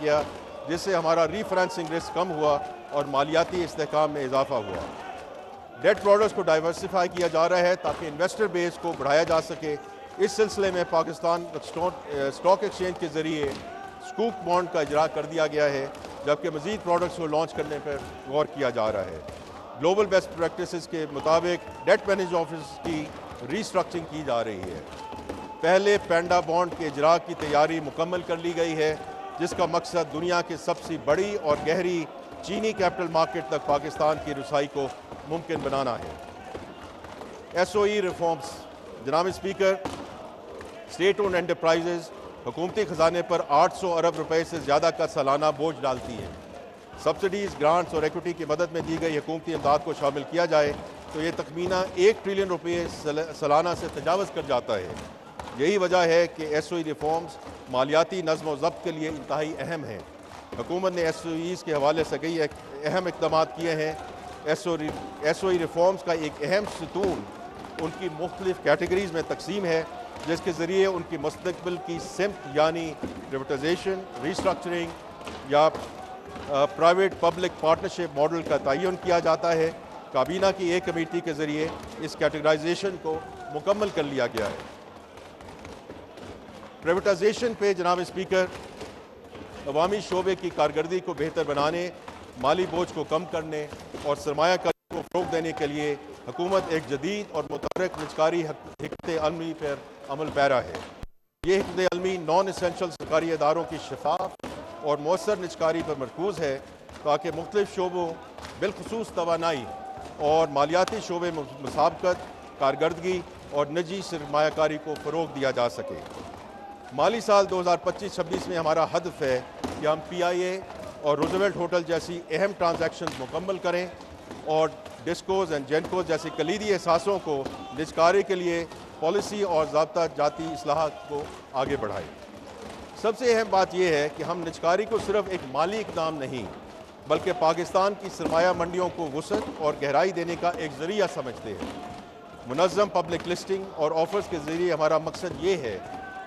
गया, जिससे हमारा रीफाइनेंसिंग रिस्क कम हुआ और मालियाती इस्तेहकाम में इजाफा हुआ। डेट प्रोडक्ट्स को डाइवर्सिफाई किया जा रहा है ताकि इन्वेस्टर बेस को बढ़ाया जा सके। इस सिलसिले में पाकिस्तान स्टॉक एक्सचेंज के ज़रिए स्कूप बॉन्ड का इजरा कर दिया गया है, जबकि मज़ीद प्रोडक्ट्स को लॉन्च करने पर गौर किया जा रहा है। ग्लोबल बेस्ट प्रैक्टिसेस के मुताबिक डेट मैनेज ऑफिस की रीस्ट्रक्चरिंग की जा रही है। पहले पैंडा बॉन्ड के इजरा की तैयारी मुकम्मल कर ली गई है, जिसका मकसद दुनिया के सबसे बड़ी और गहरी चीनी कैपिटल मार्केट तक पाकिस्तान की रसाई को मुमकिन बनाना है। SOE reforms. जनाब स्पीकर, स्टेट ओन्ड एंटरप्राइजेज हुकूमती खजाने पर 800 अरब रुपए से ज़्यादा का सालाना बोझ डालती हैं। सब्सिडीज़, ग्रांट्स और इक्विटी की मदद में दी गई हुकूमती इमदाद को शामिल किया जाए तो ये तखमीना 1 ट्रिलियन रुपये सालाना से तजावज़ कर जाता है। यही वजह है कि SOE रिफॉर्म्स मालियाती नज़्म व ज़ब्त के लिए इंतहाई अहम हैं। हुकूमत ने SOEs के हवाले से कई अहम इक़दाम किए हैं। SOE रिफॉर्म्स का एक अहम सतून उनकी मुख्तलिफ कैटेगरीज़ में तकसीम है, जिसके ज़रिए उनकी मुस्तक़बिल की सिमत यानी प्रिवेटाइजेशन, रीस्ट्रक्चरिंग या प्राइवेट पब्लिक पार्टनरशिप मॉडल का तयन किया जाता है। काबीना की एक कमेटी के ज़रिए इस कैटेगराइजेशन को मुकम्मल कर लिया गया है। प्राइवेटाइजेशन पे जनाब स्पीकर, अवामी शोबे की कारकर्दगी को बेहतर बनाने, माली बोझ को कम करने और सरमायाकारी को फ़रोग़ देने के लिए हुकूमत एक जदीद और मुतहर्रिक निजकारी हिकमत अमली पर अमल पैरा है। ये हिकमत अमली नॉन एसेंशियल सरकारी इदारों की शफाफ और मौसर निजकारी पर मरकूज़ है, ताकि मुख्तलिफ शोबों बिलखसूस तवानाई और मालियाती शोबे मुसाबकत, कारकर्दगी और निजी सरमायाकारी को फ़रोग़ दिया जा सके। माली साल 2025-26 में हमारा हदफ है कि हम PIA और रूजवेल्ट होटल जैसी अहम ट्रांजैक्शन मुकम्मल करें और डिस्कोज एंड जेनकोज जैसी कलीदी एहसासों को निजकारी के लिए पॉलिसी और ज़ाब्ता जाती इस्लाहात को आगे बढ़ाएं। सबसे अहम बात यह है कि हम निजकारी को सिर्फ एक माली इक़दाम नहीं, बल्कि पाकिस्तान की सरमाया मंडियों को वुसअत और गहराई देने का एक ज़रिया समझते हैं। मुनज़्ज़म पब्लिक लिस्टिंग और ऑफर्स के ज़रिए हमारा मकसद ये है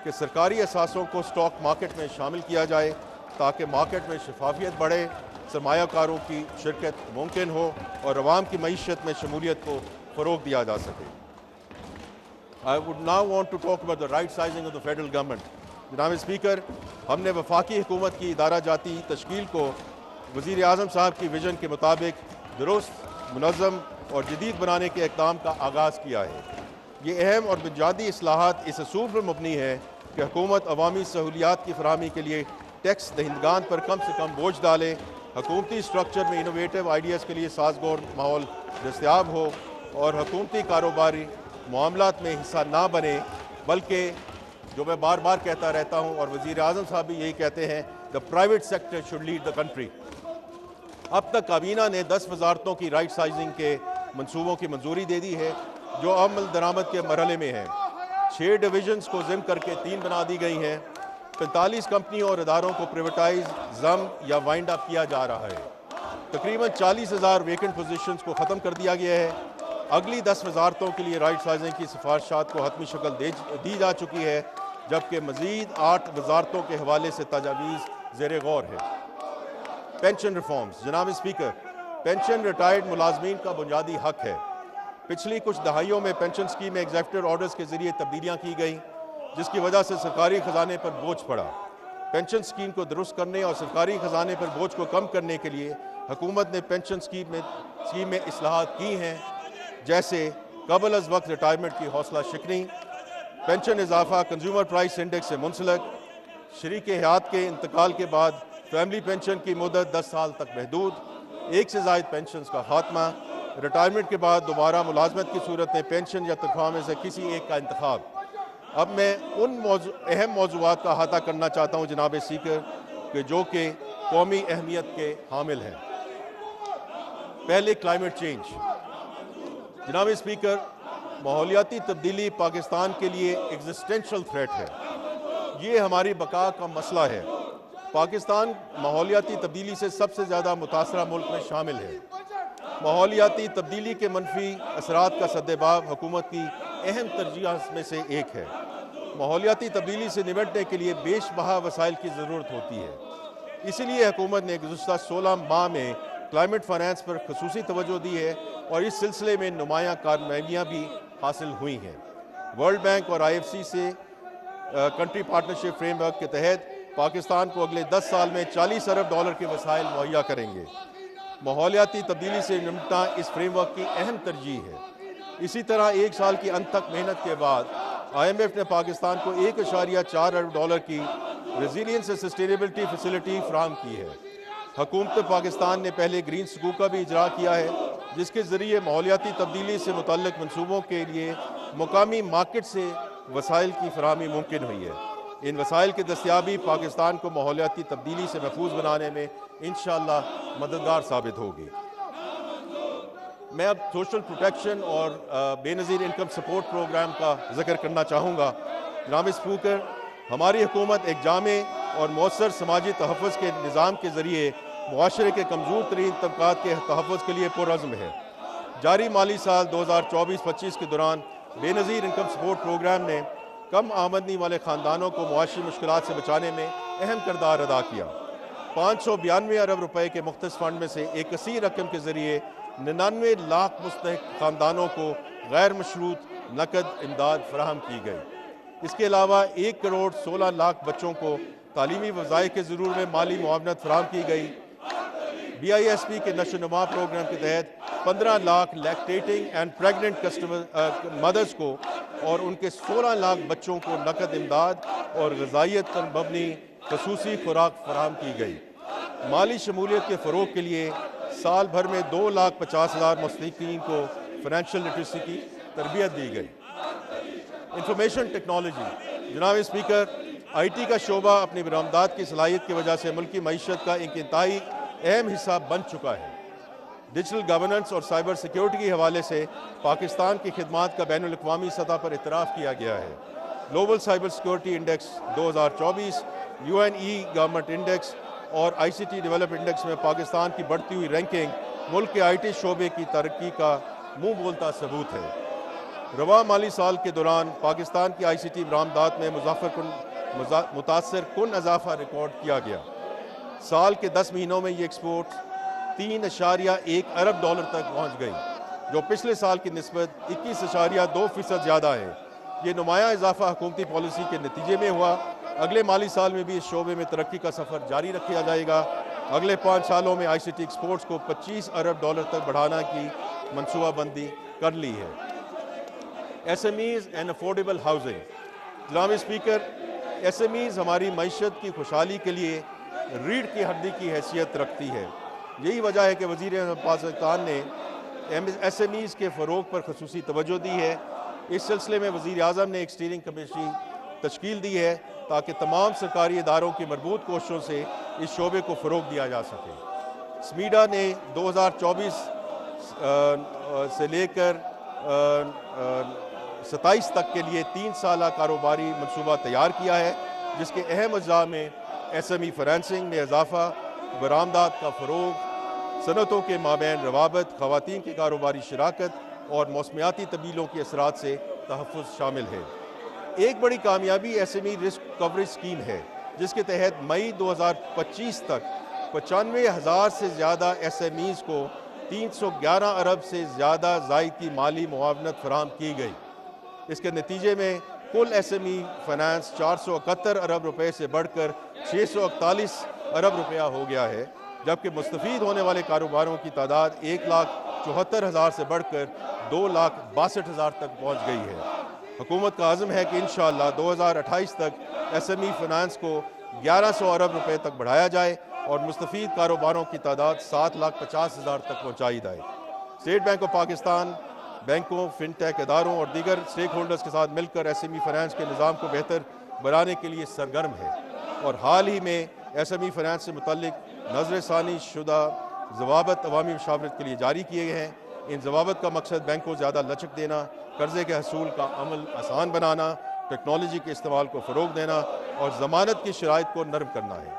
कि सरकारी असासों को स्टॉक मार्केट में शामिल किया जाए, ताकि मार्केट में शफाफियत बढ़े, सरमायाकारों की शिरकत मुमकिन हो और अवाम की मईशत में शमूलियत को फ़रोग़ दिया जा सके। I would now want to talk about the right sizing of the federal government. जनाब स्पीकर, हमने वफाकी हुकूमत की इदारा जाती तश्कील को वज़ीर आज़म साहब की विजन के मुताबिक दुरुस्त, मुनज़्ज़म और जदीद बनाने के इक़दाम का आगाज़ किया है। ये अहम और बुनियादी इस्लाहात इस असूल पर मबनी है कि हुकूमत अवामी सहूलियात की फराहमी के लिए टैक्स दहिंदगान पर कम से कम बोझ डाले, हुकूमती स्ट्रक्चर में इनोवेटिव आइडियाज़ के लिए साजगार माहौल दस्तयाब हो और हुकूमती कारोबारी मामलात में हिस्सा ना बने, बल्कि जो मैं बार बार कहता रहता हूँ और वज़ीर आज़म साहब भी यही कहते हैं, the private sector should lead the country. अब तक काबीना ने 10 वजारतों की राइट साइजिंग के मनसूबों की मंजूरी दे दी है, जो अमल दरामद के मरहले में हैं। 6 डिवीजन्स को ज़िम करके 3 बना दी गई हैं। 45 कंपनियों और इदारों को प्राइवेटाइज, ज़म या वाइंड अप किया जा रहा है। तकरीबन 40,000 वेकेंट पोजीशंस को ख़त्म कर दिया गया है। अगली 10 वजारतों के लिए राइट साइजिंग की सिफारिशात को हतमी शक्ल दी जा चुकी है, जबकि मज़ीद 8 वजारतों के हवाले से तजावीज़ ज़ेर गौर है। Pension reforms. जनाब स्पीकर, पेंशन रिटायर्ड मुलाजमीन का बुनियादी हक है। पिछली कुछ दहाइयों में पेंशन स्कीम में एग्जीक्यूटिव ऑर्डर्स के जरिए तब्दीलियाँ की गई, जिसकी वजह से सरकारी खजाने पर बोझ पड़ा। पेंशन स्कीम को दुरुस्त करने और सरकारी खजाने पर बोझ को कम करने के लिए हुकूमत ने पेंशन स्कीम में इस्लाहात की हैं, जैसे कबल अज़ वक्त रिटायरमेंट की हौसला शिकनी, पेंशन इजाफा कंज्यूमर प्राइस इंडेक्स से मुंसलक, शरीक हयात के इंतकाल के बाद फैमिली पेंशन की मुद्दत 10 साल तक महदूद, एक से ज़ायद पेंशन का खात्मा, रिटायरमेंट के बाद दोबारा मुलाजमत की सूरत में पेंशन या तनख्वाह में से किसी एक का इंतखाब। अब मैं उन अहम मौज़ूआत का अहाता करना चाहता हूँ जनाब स्पीकर, कि जो कि कौमी अहमियत के हामिल हैं। पहले क्लाइमेट चेंज। जनाब स्पीकर, माहौलियाती तब्दीली पाकिस्तान के लिए एग्जिस्टेंशियल थ्रेट है। ये हमारी बका का मसला है। पाकिस्तान माहौलियाती तब्दीली से सबसे ज़्यादा मुतासरा मुल्क में शामिल है। माहौलियाती तब्दीली के मनफी असरात का सद्देबाब हुकूमत की अहम तरजीह में से एक है। माहौलियाती तब्दीली से निपटने के लिए बेशबहा वसाइल की ज़रूरत होती है। इसीलिए हुकूमत ने गुज़श्ता 16 माह में क्लाइमेट फाइनेंस पर खसूसी तवज्जो दी है और इस सिलसिले में नुमायाँ कामयाबियाँ भी हासिल हुई हैं। वर्ल्ड बैंक और IFC से कंट्री पार्टनरशिप फ्रेमवर्क के तहत पाकिस्तान को अगले 10 साल में $40 अरब के वसाइल मुहैया करेंगे। माहौलियाती तब्दीली से निपटना इस फ्रेमवर्क की अहम तरजीह है। इसी तरह 1 साल की अंत तक मेहनत के बाद IMF ने पाकिस्तान को $1.4 अरब की रेजिलियंस एंड सस्टेनेबिलिटी फैसिलिटी फराहम की है। हुकूमत पाकिस्तान ने पहले ग्रीन सकूक का भी इजरा किया है, जिसके ज़रिए माहौलियाती तब्दीली से मुतल्लिक मनसूबों के लिए मुकामी मार्केट से वसाइल की फराहमी मुमकिन हुई है। इन वसाइल की दस्तियाबी पाकिस्तान को माहौलियाती तब्दीली से महफूज बनाने में इंशाअल्लाह मददगार साबित होगी। मैं अब सोशल प्रोटेक्शन और बेनज़ीर इनकम सपोर्ट प्रोग्राम का जिक्र करना चाहूँगा। जनाब स्पीकर, हमारी हुकूमत एक जामे और मौसर समाजी तहफ़्फ़ुज़ के निज़ाम के ज़रिए मुआशरे के कमज़ोर तरीन तबक़ात के तहफ़्फ़ुज़ के लिए पुरअज़्म है। जारी माली साल 2024-25 के दौरान बेनज़ीर इनकम सपोर्ट प्रोग्राम ने कम आमदनी वाले ख़ानदानों को मुआशी मुश्किलात से बचाने में अहम किरदार अदा किया। 592 अरब रुपए के मुख्तस फ़ंड में से एक कसीर रकम के ज़रिए 99 लाख मुस्तहिक़ ख़ानदानों को गैर मशरूत नकद इमदाद फराहम की गई। इसके अलावा 1 करोड़ 16 लाख बच्चों को तालीमी वज़ाइफ के ज़रूर में माली मुआवनत फराहम की गई। BISP के नशोनुमा प्रोग्राम के तहत 15 lakh lactating and pregnant customer mothers को और उनके 16 लाख बच्चों को नकद इमदाद और ग़िज़ाइयत पर मबनी खसूसी खुराक फराहम की गई। माली शमूलियत के फ़रोग़ के लिए साल भर में 2,50,000 मुस्तहिक़ीन को फाइनेंशियल लिटरेसी की तरबियत दी गई। इंफॉर्मेशन टेक्नोलॉजी, जनाब स्पीकर, IT का शोबा अपनी बरामदात की सलाहियत की वजह से मुल्की मईशत का एक इंतहाई अहम हिस्सा बन चुका है। डिजिटल गवर्नेंस और साइबर सिक्योरिटी के हवाले से पाकिस्तान की खिदमात का बैनुल अक़वामी सतह पर इतराफ़ किया गया है। Global cyber security index 2024, UNE government index और ICT डेवलप इंडेक्स में पाकिस्तान की बढ़ती हुई रैंकिंग मुल्क के IT शोबे की तरक्की का मुँह बोलता सबूत है। रवा माली साल के दौरान पाकिस्तान की ICT बरामदात में मुतासर कुन इजाफा रिकॉर्ड किया गया। साल के 10 महीनों में ये एक्सपोर्ट $3.1 अरब तक पहुँच गई, जो पिछले साल की निस्बत 21.2% ज़्यादा है। ये नुमाया इजाफा हुकूमती पॉलिसी के नतीजे में हुआ। अगले माली साल में भी इस शोबे में तरक्की का सफ़र जारी रखा जाएगा। अगले 5 सालों में ICT एक्सपोर्ट्स को $25 अरब तक बढ़ाने की मनसूबाबंदी कर ली है। SMEs एंड अफोर्डेबल हाउसिंग, जनाब स्पीकर, SMEs हमारी मईशत की खुशहाली के लिए रीढ़ की हड्डी की हैसियत रखती है। यही वजह है कि वज़ीर पाकिस्तान ने SMEs के फ़रोग़ पर खसूसी तवज्जो दी है। इस सिलसिले में वज़ीर आज़म ने एक स्टीयरिंग कमेटी तश्कील दी है ताकि तमाम सरकारी इदारों की मरबूत कोशिशों से इस शोबे को फ़रोग़ दिया जा सके। SMEDA ने 2024 से लेकर 27 तक के लिए 3 साला कारोबारी मनसूबा तैयार किया है, जिसके अहम अज़्ज़ा में SME फाइनेंसिंग में इजाफा, बरामदात का फ़रोग़, सनतों के माबैन रवाबत, ख़वातीन की कारोबारी शराकत और मौसमियाती तब्दीलियों के असरात से तहफ़्फ़ुज़ शामिल है। एक बड़ी कामयाबी SME रिस्क कवरेज स्कीम है, जिसके तहत मई 2025 तक 95,000 से ज़्यादा SMEs को 311 अरब से ज़्यादा ज़ायद की माली मुआवनत फराहम की गई। इसके नतीजे में कुल SME फाइनेंस 471 अरब रुपए से बढ़कर 641 अरब रुपया हो गया है, जबकि मुस्तफ़ीद होने वाले कारोबारों की तादाद 1,74,000 से बढ़कर 2,62,000 तक पहुँच गई है। हुकूमत का आज़म है कि इंशाअल्लाह 2028 तक SME फाइनेंस को 1100 अरब रुपए तक बढ़ाया जाए और मुस्तफ़ीद कारोबारों की तादाद 7,50,000 तक पहुँचाई जाए। स्टेट बैंक ऑफ पाकिस्तान बैंकों, फिनटेक इदारों और दीगर स्टेक होल्डर्स के साथ मिलकर SME फाइनेंस के निज़ाम को बेहतर बनाने के लिए सरगर्म है और हाल ही में SME फाइनेंस से मुतल्लिक नज़रसानी शुदा ज़वाबत अवामी मशावरत के लिए जारी किए गए हैं। इन ज़वाबत का मकसद बैंक को ज़्यादा लचक देना, कर्ज़े के हसूल का अमल आसान बनाना, टेक्नोलॉजी के इस्तेमाल को फ़रोग़ देना और ज़मानत की शराइत को नरम करना है।